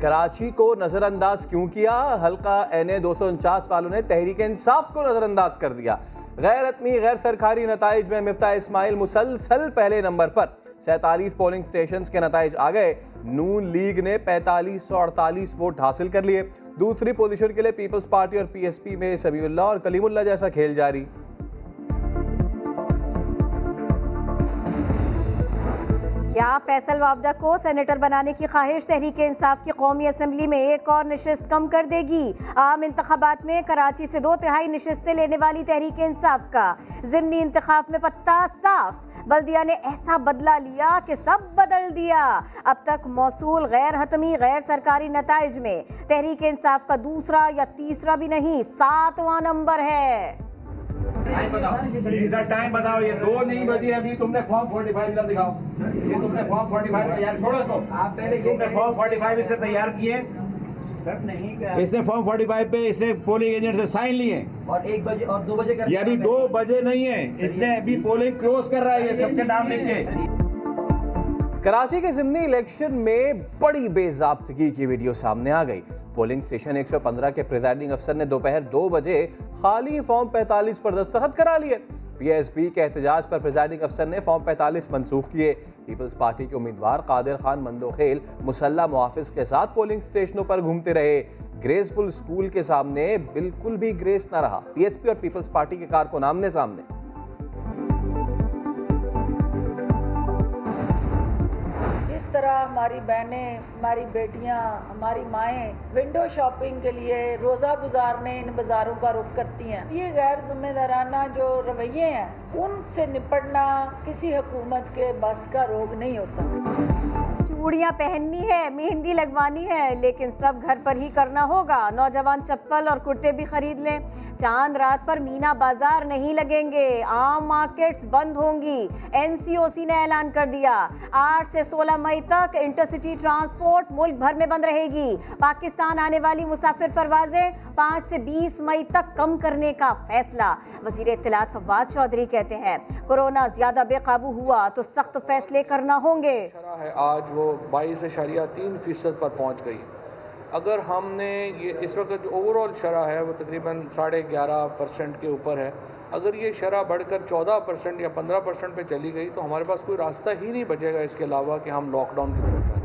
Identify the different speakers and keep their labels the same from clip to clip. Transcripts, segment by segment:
Speaker 1: कराची को नजरअंदाज क्यों किया? हल्का NA 249 वालों ने तहरीक इंसाफ को नजरअंदाज कर दिया। गैर हतमी गैर सरकारी नताइज में मिफ्ताह इस्माइल मुसलसल पहले नंबर पर। 47 पोलिंग स्टेशन के नताइज आ गए। नून लीग ने 4548 वोट हासिल कर लिए। दूसरी पोजीशन के लिए पीपल्स पार्टी और PSP में समीउल्लाह और कलीमुल्लाह जैसा खेल जारी।
Speaker 2: क्या फैसल वावदा को सेनेटर बनाने की ख्वाहिश तहरीक इंसाफ की कौमी असम्बली में एक और नशिस्त कम कर देगी? आम इंतखाबात में कराची से 2/3 नशिस्तें लेने वाली तहरीक इंसाफ का ज़िमनी इंतखाब में पत्ता साफ। बल्दिया ने ऐसा बदला लिया कि सब बदल दिया। अब तक मौसूल गैर हतमी गैर सरकारी नताइज में तहरीक इंसाफ का दूसरा या तीसरा भी नहीं 7वां नंबर है।
Speaker 3: टाइम बताओ, ये 2 नहीं बजी अभी। तुमने फॉर्म 45 इधर दिखाओ। ये तुमने फॉर्म 45 तैयार, छोड़ो इसको। आप पहले तुमने फॉर्म 45 इससे तैयार किए नहीं? इसने फॉर्म 45 पे इसने पोलिंग एजेंट से साइन लिए
Speaker 4: और 1 बजे और 2 बजे
Speaker 3: ये अभी 2 बजे नहीं है। इसने अभी पोलिंग क्लोज कर रहा है, ये सबके नाम लिख के।
Speaker 1: कराची के ज़िमनी इलेक्शन में बड़ी बेज़ाब्तगी की वीडियो सामने आ गई। पोलिंग स्टेशन 115 के प्रिजाइडिंग अफसर ने दोपहर 2 बजे खाली फॉर्म 45 पर दस्तखत करा लिए। PSP के एहतजाज पर प्रिजाइडिंग अफसर ने फॉर्म 45 मंसूख किए। पीपल्स पार्टी के उम्मीदवार कादिर खान मंदोखेल मुसल्ला मुहाफिज के साथ पोलिंग स्टेशनों पर घूमते रहे। ग्रेसफुल स्कूल के सामने बिल्कुल भी ग्रेस न रहा। PSP और पीपल्स पार्टी के कारकुन आमने सामने।
Speaker 5: इस तरह हमारी बहनें, हमारी बेटियां, हमारी माएँ विंडो शॉपिंग के लिए रोज़ा गुजारने इन बाज़ारों का रुख करती हैं। ये गैर जिम्मेदाराना जो रवैये हैं, उनसे निपटना किसी हुकूमत के बस का रोग नहीं होता।
Speaker 2: चूड़ियाँ पहननी है, मेहंदी लगवानी है, लेकिन सब घर पर ही करना होगा। नौजवान चप्पल और कुर्ते भी खरीद लें। चांद रात पर मीना बाजार नहीं लगेंगे। आम मार्केट्स बंद होंगी। NCOC ने ऐलान कर दिया। 8 से 16 मई तक इंटरसिटी ट्रांसपोर्ट मुल्क भर में बंद रहेगी। पाकिस्तान आने वाली मुसाफिर परवाजें 5 से 20 मई तक कम करने का फैसला। वजीर इत्तलात फवाद चौधरी कहते हैं कोरोना ज्यादा बेकाबू हुआ तो सख्त फैसले करना होंगे।
Speaker 6: शरह है आज वो 22.3% पर पहुंच गई। अगर हमने ये इस वक्त जो ओवरऑल शरह है वो तकरीबन 11.5% के ऊपर है। अगर ये शरह बढ़कर 14% या 15% पे चली गई तो हमारे पास कोई रास्ता ही नहीं बचेगा इसके अलावा कि हम लॉकडाउन की तरफ जाएं।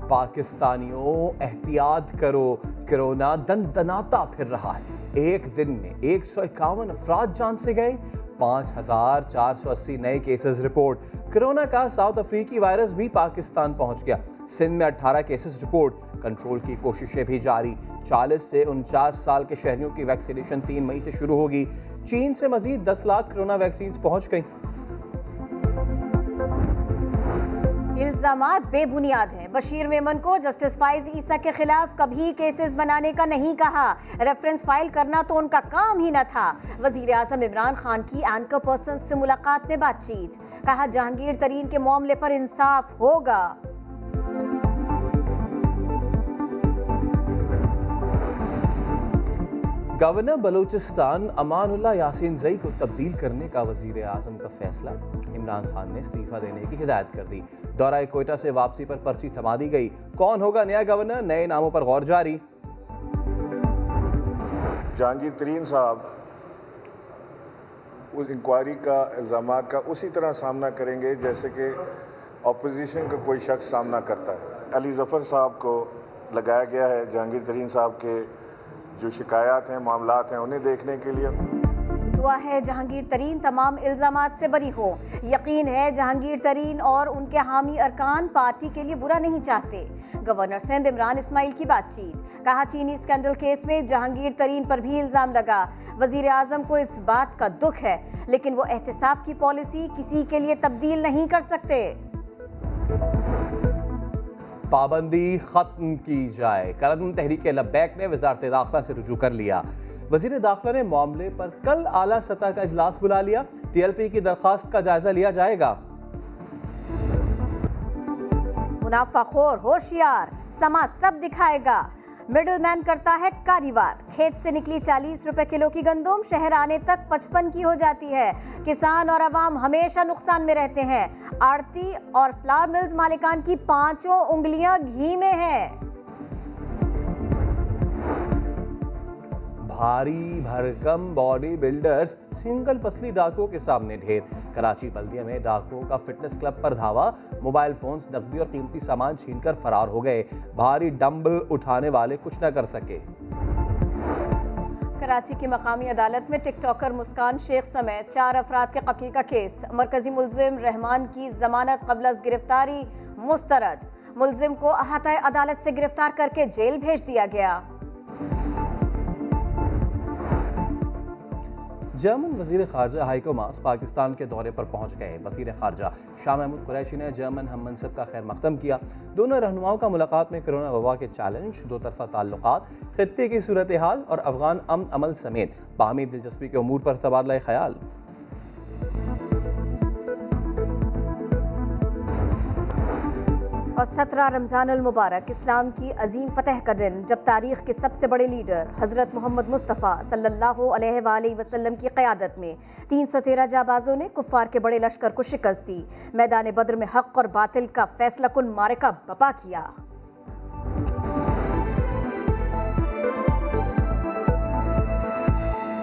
Speaker 1: पाकिस्तानियों एहतियात करो, कोरोना दंदनाता फिर रहा है। एक दिन में 151 अफराद जान से गए। 5480 नए केसेस रिपोर्ट। कोरोना का साउथ अफ्रीकी वायरस भी पाकिस्तान पहुंच गया। सिंध में 18 केसेस रिपोर्ट। कंट्रोल की कोशिशें भी जारी। 40 से 49 साल के शहरियों की वैक्सीनेशन 3 मई से शुरू होगी। चीन से मजीद 10 लाख कोरोना वैक्सीन पहुंच गई।
Speaker 2: इल्जामात बेबुनियाद हैं। बशीर मेमन को जस्टिस फाइज ईसा के खिलाफ कभी केसेस बनाने का नहीं कहा। रेफरेंस फाइल करना तो उनका काम ही न था। वजीर आजम इमरान खान की एंकर पर्सन से मुलाकात में बातचीत। कहा जहांगीर तरीन के मामले पर इंसाफ होगा।
Speaker 1: गवर्नर बलूचिस्तान अमानुल्लाह यासीन जई को तब्दील करने का वजीर आजम का फैसला। इमरान खान ने इस्तीफा देने की हिदायत कर दी। दौरा कोयटा से वापसी पर पर्ची थमा दी गई। कौन होगा नया गवर्नर? नए नामों पर गौर जारी।
Speaker 7: जहांगीर तरीन साहब उस इंक्वायरी का इल्ज़ामात का उसी तरह सामना करेंगे जैसे कि अपोजिशन का कोई शख्स सामना करता है। अली ज़फ़र साहब को लगाया गया है जहांगीर तरीन साहब के जो शिकायत हैं, मामलात हैं, उन्हें देखने के लिए।
Speaker 2: दुआ है जहांगीर तरीन तमाम इल्ज़ामात से बरी हो। यकीन है जहांगीर तरीन और उनके हामी अरकान पार्टी के लिए बुरा नहीं चाहते। गवर्नर सिंध इमरान इस्माइल की बातचीत। कहा चीनी स्कैंडल केस में जहांगीर तरीन पर भी इल्ज़ाम लगा। वजीर आजम को इस बात का दुख है, लेकिन वो एहतिसाब की पॉलिसी किसी के लिए तब्दील नहीं कर सकते।
Speaker 1: पाबंदी खत्म की जाए। कलम तहरीक लब्बैक ने वजारत दाखिला से रुजू कर लिया। वजीर दाखिला ने मामले पर कल आला सतह का इजलास बुला लिया। TLP की दरखास्त का जायजा लिया जाएगा।
Speaker 2: मुनाफाखोर होशियार, समाज सब दिखाएगा। मिडलमैन करता है कारीवार। खेत से निकली 40 रुपए किलो की गंदम शहर आने तक 55 की हो जाती है। किसान और अवाम हमेशा नुकसान में रहते हैं। आड़ती और फ्लावर मिल्स मालिकान की पांचों उंगलियां घी में हैं।
Speaker 1: भारी भरकम बॉडी बिल्डर्स सिंगल पसली डाकुओं के सामने ढेर। कराची बल्दिया में डाकुओं का फिटनेस क्लब पर धावा। मोबाइल फोन्स, नकदी और कीमती सामान छीनकर फरार हो गए। भारी डंबल उठाने वाले कुछ न कर सके।
Speaker 2: कराची की मकामी अदालत में टिकटॉकर मुस्कान शेख समेत 4 अफराद के कत्ल का केस। मरकजी मुल्जिम रहमान की जमानत कबल अज गिरफ्तारी मुस्तरद। मुल्जिम को अहाता अदालत से गिरफ्तार करके जेल भेज दिया गया।
Speaker 1: जर्मन वजीर खारजा हाइको मास पाकिस्तान के दौरे पर पहुंच गए। वजीर खारजा शाह महमूद कुरैशी ने जर्मन हम मनसब का खैर मकदम किया। दोनों रहनुमाओं का मुलाकात में कोरोना वबा के चैलेंज, दो तरफा ताल्लुकात, खित्ते की सूरत हाल और अफगान अमन अमल समेत बाहमी दिलचस्पी के उमूर पर तबादला ख्याल।
Speaker 2: और 17 रमज़ान अल मुबारक इस्लाम की अजीम फतह का दिन, जब तारीख के सबसे बड़े लीडर हज़रत मोहम्मद मुस्तफ़ा सल्लल्लाहु अलैहि वसल्लम की क़यादत में 313 जाबाजों ने कुफ़ार के बड़े लश्कर को शिकस्त दी। मैदान बद्र में हक़ और बातिल का फैसला कुन मारिका बपा किया।